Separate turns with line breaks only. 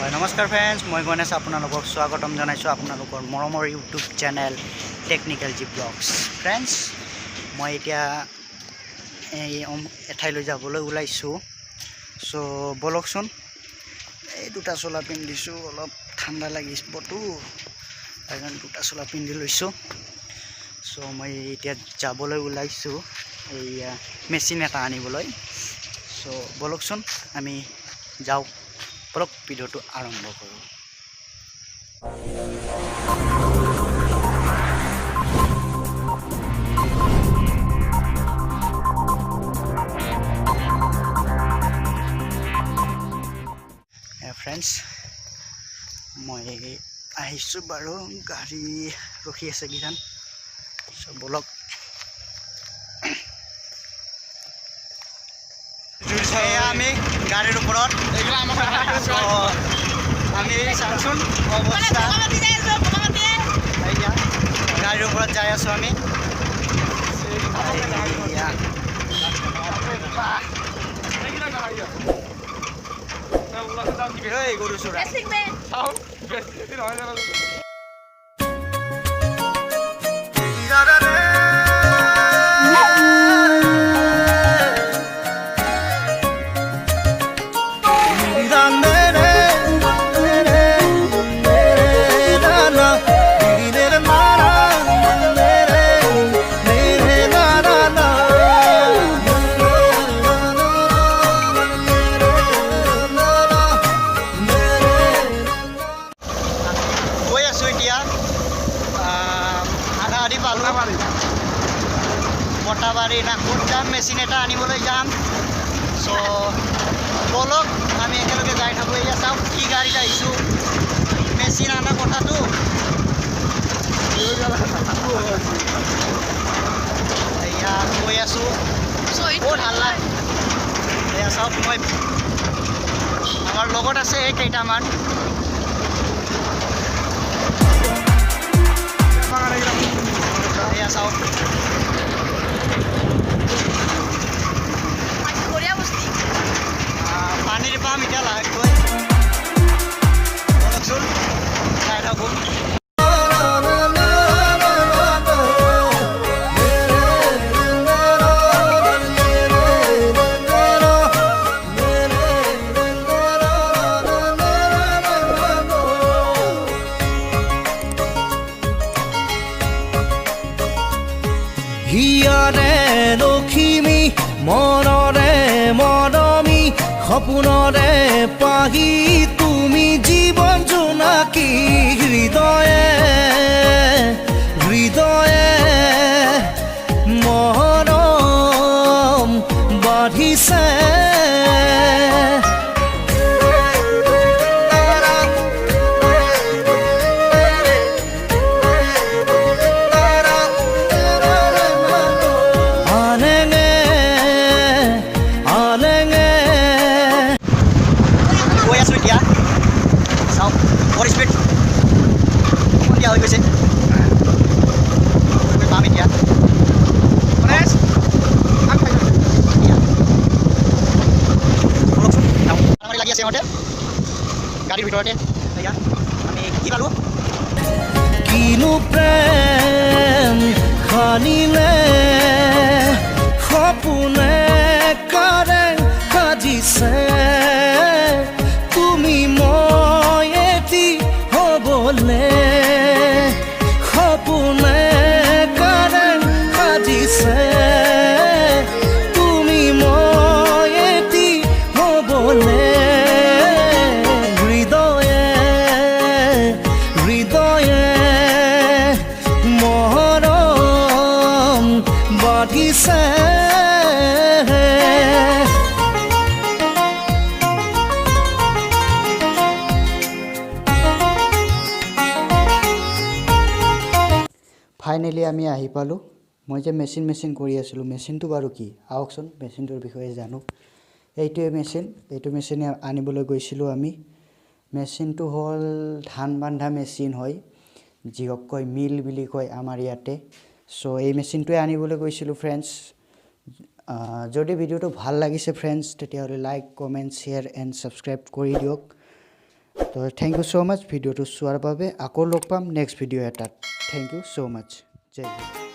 হয় নমস্কাৰ ফ্ৰেণ্ডছ, মই গণেশ আপোনালোকক স্বাগতম জনাইছোঁ আপোনালোকৰ মৰমৰ YouTube channel technical G blogs. Friends, মই এতিয়া এই এঠাইলৈ যাবলৈ ওলাইছোঁ। চ' বলকচোন, এই দুটা চোলা পিন্ধিছোঁ, অলপ ঠাণ্ডা লাগিবতো সেইকাৰণে দুটা চোলা পিন্ধি লৈছোঁ। চ' মই এতিয়া যাবলৈ ওলাইছোঁ এই মেচিন এটা আনিবলৈ। চ' বলকচোন আমি যাওঁ, বলক ভিডিঅ'টো আৰম্ভ কৰোঁ। ফ্ৰেণ্ডছ, মই আহিছোঁ বাৰু, গাড়ী ৰখি আছে কিজান। চ' বলক আমি গাড়ীৰ ওপৰত আমি চাওকচোন অৱস্থা, গাড়ীৰ ওপৰত যাই আছোঁ আমি। গৰু চোৰা মটাবাৰী না ক'ত যাম, মেচিন এটা আনিবলৈ যাম। চ' বলক আমি একেলগে যাই থাকোঁ। এয়া চাওক কি গাড়ীত আহিছোঁ, মেচিন আনা কথাটো এয়া গৈ আছোঁ। বহুত হাল্লা, এয়া চাওক, মই আমাৰ লগত আছে কেইটামান। এয়া চাওক পানীৰ পাম এতিয়া লাহেকৈ বলকচোন চাই থাকোঁ।
হিয়াৰে লখিমী মনৰে মৰমী, সপোনৰে পাহি তুমি জীৱন জোনাকী, হৃদয়ে হৃদয়ে মৰম বাঢ়িছে। হৈ গৈছে পাম এতিয়া। লাগি আছে ইহঁতে গাড়ীৰ ভিতৰতে। আমি কি পালোঁ, কিনো প্ৰেম খানিলে সপোনে কাৰে সাজিছে, তুমি মই এটি হ'বলে সপোনে কাৰে সাজিছে, তুমি মই এটি হ'বলে, হৃদয়ে হৃদয়ে মৰম বাঢ়িছে।
ফাইনেলি আমি আহি পালোঁ। মই যে মেচিন কৰি আছিলোঁ, মেচিনটো বাৰু কি আহকচোন, মেচিনটোৰ বিষয়ে জানো। এইটোৱে মেচিন, এইটো মেচিনে আনিবলৈ গৈছিলোঁ আমি। মেচিনটো হ'ল ধান বান্ধা মেচিন হয়, যিহক কয় মিল বুলি কয় আমাৰ ইয়াতে। চ' এই মেচিনটোৱে আনিবলৈ গৈছিলোঁ ফ্ৰেণ্ডছ। যদি ভিডিঅ'টো ভাল লাগিছে ফ্ৰেণ্ডছ, তেতিয়াহ'লে like, comment, share and subscribe কৰি দিয়ক। তো থেংক ইউ ছ' মাছ ভিডিঅ'টো চোৱাৰ বাবে আকৌ লগ পাম নেক্সট ভিডিঅ' এটাত থেংক ইউ ছ' মাছ জয় হিন্দ